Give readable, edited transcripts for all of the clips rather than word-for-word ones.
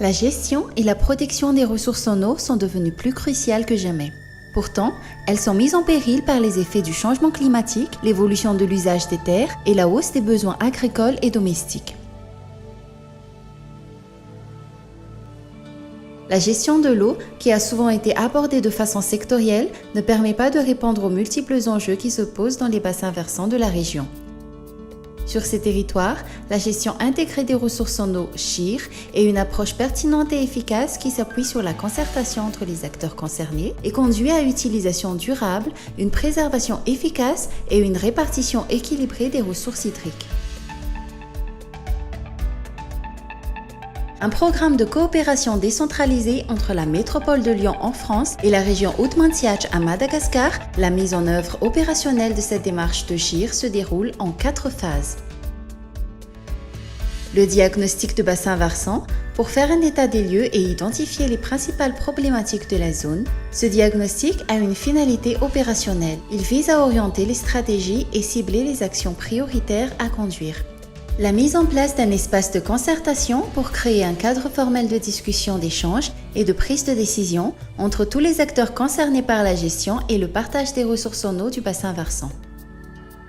La gestion et la protection des ressources en eau sont devenues plus cruciales que jamais. Pourtant, elles sont mises en péril par les effets du changement climatique, l'évolution de l'usage des terres et la hausse des besoins agricoles et domestiques. La gestion de l'eau, qui a souvent été abordée de façon sectorielle, ne permet pas de répondre aux multiples enjeux qui se posent dans les bassins versants de la région. Sur ces territoires, la gestion intégrée des ressources en eau (GIR) est une approche pertinente et efficace qui s'appuie sur la concertation entre les acteurs concernés et conduit à une utilisation durable, une préservation efficace et une répartition équilibrée des ressources hydriques. Un programme de coopération décentralisé entre la métropole de Lyon en France et la région Oudmantiach à Madagascar, la mise en œuvre opérationnelle de cette démarche de GIR se déroule en 4 phases. Le diagnostic de bassin versant, pour faire un état des lieux et identifier les principales problématiques de la zone. Ce diagnostic a une finalité opérationnelle. Il vise à orienter les stratégies et cibler les actions prioritaires à conduire. La mise en place d'un espace de concertation pour créer un cadre formel de discussion, d'échange et de prise de décision entre tous les acteurs concernés par la gestion et le partage des ressources en eau du bassin versant.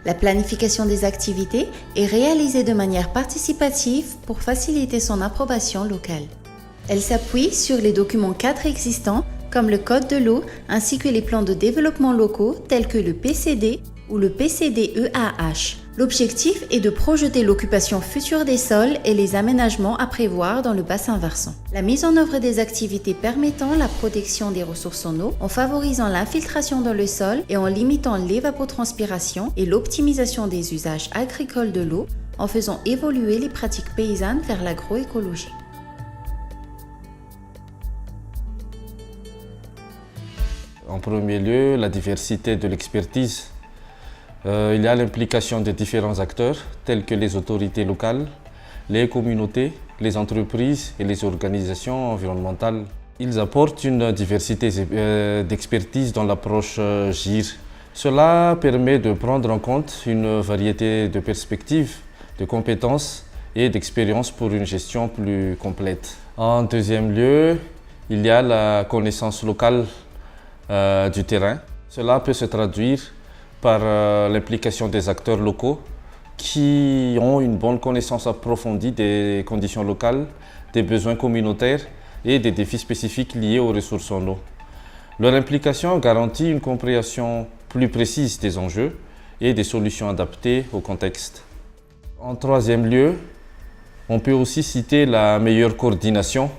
La planification des activités est réalisée de manière participative pour faciliter son approbation locale. Elle s'appuie sur les documents cadres existants comme le Code de l'eau ainsi que les plans de développement locaux tels que le PCD ou le PCD-EAH. L'objectif est de projeter l'occupation future des sols et les aménagements à prévoir dans le bassin versant. La mise en œuvre des activités permettant la protection des ressources en eau en favorisant l'infiltration dans le sol et en limitant l'évapotranspiration et l'optimisation des usages agricoles de l'eau en faisant évoluer les pratiques paysannes vers l'agroécologie. En premier lieu, la diversité de l'expertise. Il y a l'implication des différents acteurs, tels que les autorités locales, les communautés, les entreprises et les organisations environnementales. Ils apportent une diversité d'expertise dans l'approche GIR. Cela permet de prendre en compte une variété de perspectives, de compétences et d'expériences pour une gestion plus complète. En deuxième lieu, il y a la connaissance locale du terrain. Cela peut se traduire par l'implication des acteurs locaux qui ont une bonne connaissance approfondie des conditions locales, des besoins communautaires et des défis spécifiques liés aux ressources en eau. Leur implication garantit une compréhension plus précise des enjeux et des solutions adaptées au contexte. En troisième lieu, on peut aussi citer la meilleure coordination,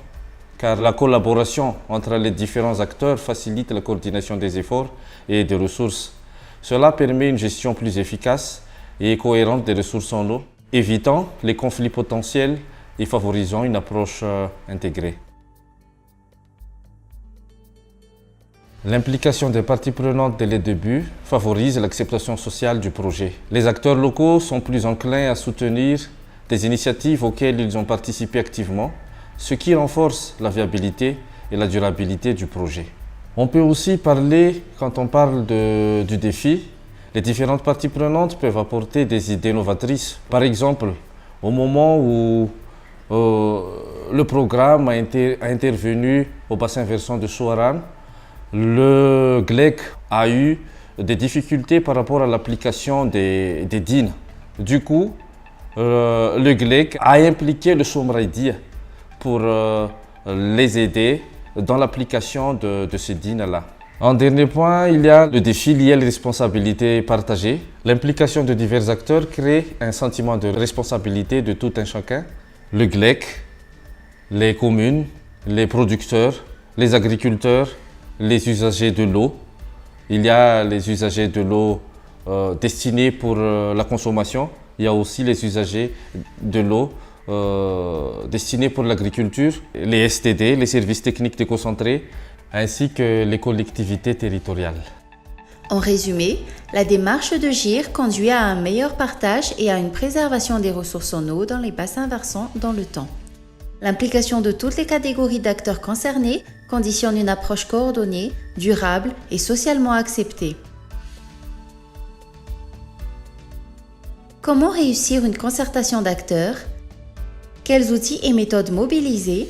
car la collaboration entre les différents acteurs facilite la coordination des efforts et des ressources. Cela permet une gestion plus efficace et cohérente des ressources en eau, évitant les conflits potentiels et favorisant une approche intégrée. L'implication des parties prenantes dès le début favorise l'acceptation sociale du projet. Les acteurs locaux sont plus enclins à soutenir des initiatives auxquelles ils ont participé activement, ce qui renforce la viabilité et la durabilité du projet. On peut aussi parler, quand on parle du défi, les différentes parties prenantes peuvent apporter des idées novatrices. Par exemple, au moment où le programme a intervenu au bassin versant de Souarane, le GLEC a eu des difficultés par rapport à l'application des dînes. Du coup, le GLEC a impliqué le Somraïdi pour les aider dans l'application de ces dînes-là. En dernier point, il y a le défi lié à la responsabilité partagée. L'implication de divers acteurs crée un sentiment de responsabilité de tout un chacun. Le GLEC, les communes, les producteurs, les agriculteurs, les usagers de l'eau. Il y a les usagers de l'eau destinés pour la consommation. Il y a aussi les usagers de l'eau destinés pour l'agriculture, les STD, les services techniques déconcentrés, ainsi que les collectivités territoriales. En résumé, la démarche de GIR conduit à un meilleur partage et à une préservation des ressources en eau dans les bassins versants dans le temps. L'implication de toutes les catégories d'acteurs concernés conditionne une approche coordonnée, durable et socialement acceptée. Comment réussir une concertation d'acteurs ? Quels outils et méthodes mobiliser ?